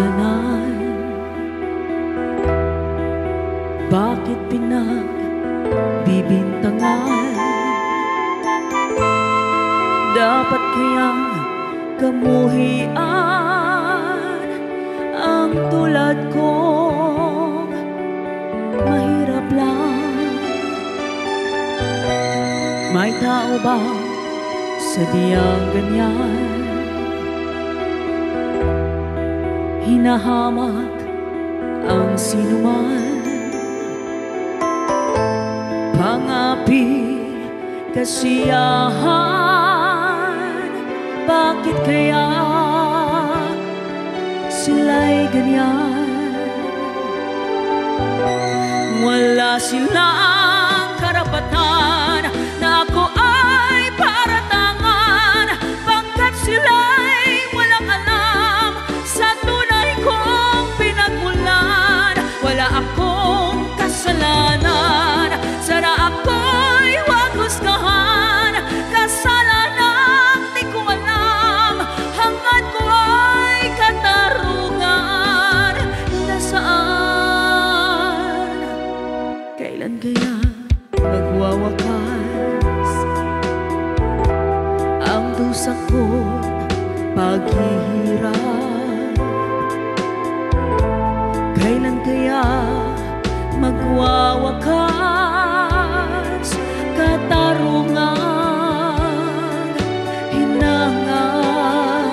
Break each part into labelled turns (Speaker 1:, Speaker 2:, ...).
Speaker 1: kasalanan? Bakit pinagbibintangan? Dapat kayang kamuhian ang tulad kong mahirap lang. May tao ba sadyang ganyan? Hinahamak ang sinuman, pangapi, kasiyahan. Bakit kaya sila'y ganyan? Wala silang karapatan na ako ay paratangan, pagkat sila'y walang alam sa tunay kong pinagmulan. Wala akong kasalanan, sana ako'y wag husgahan. Kasalanang di ko alam, hangad ko ay katarungan. Nasaan? Kailan kaya magwawakas ang dusa ko't paghihirap? Kailan kaya magwawakas katarungan, hinangad?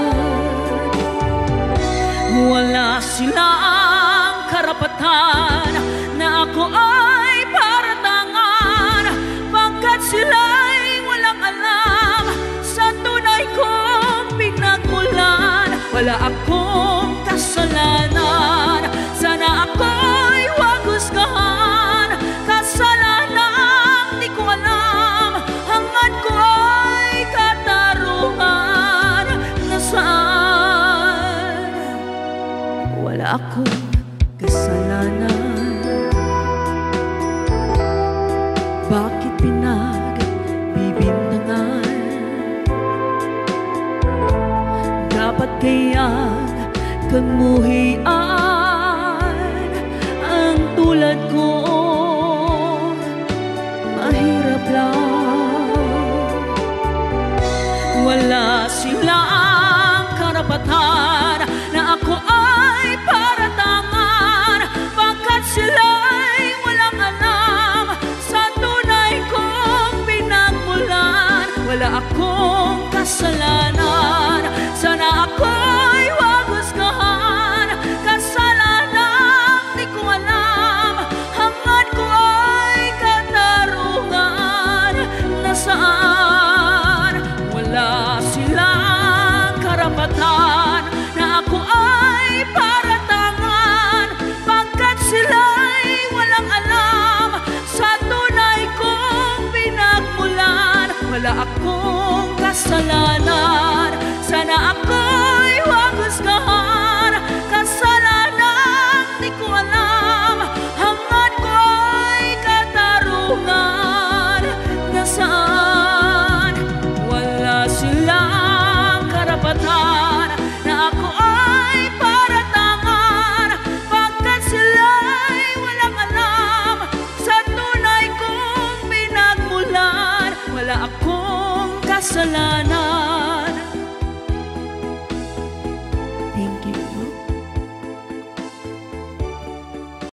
Speaker 1: Wala silang karapatan na ako ay paratangan, pagkat sila'y walang alam sa tunay kong pinagmulan. Wala akong kasalanan, sana ako'y wag husgahan. Kasalanang di ko alam, hangad ko ay katarungan. Nasaan? Wala akong kasalanan. Bakit pinagbibintangan? Dapat kayang kamuhian ang tulad ko, mahirap lang. Wala silang karapatan na ako ay paratangan, pagkat sila'y walang alam sa tunay kong pinagmulan. Wala akong kasalanan, sana ako'y wag husgahan. Kasalanang di ko alam, hangad ko ay katarungan. Nasaan? Wala silang karapatan na ako ay paratangan, pagkat sila'y walang alam sa tunay kong pinagmulan. Wala akong kasalanan, sana ako'y wag husgahan. Kasalanang di ko alam, hangad ko ay katarungan. Nasaan? Wala silang karapatan na ako ay paratangan, pagkat sila'y walang alam sa tunay kong pinagmulan. Wala akong kasalanan.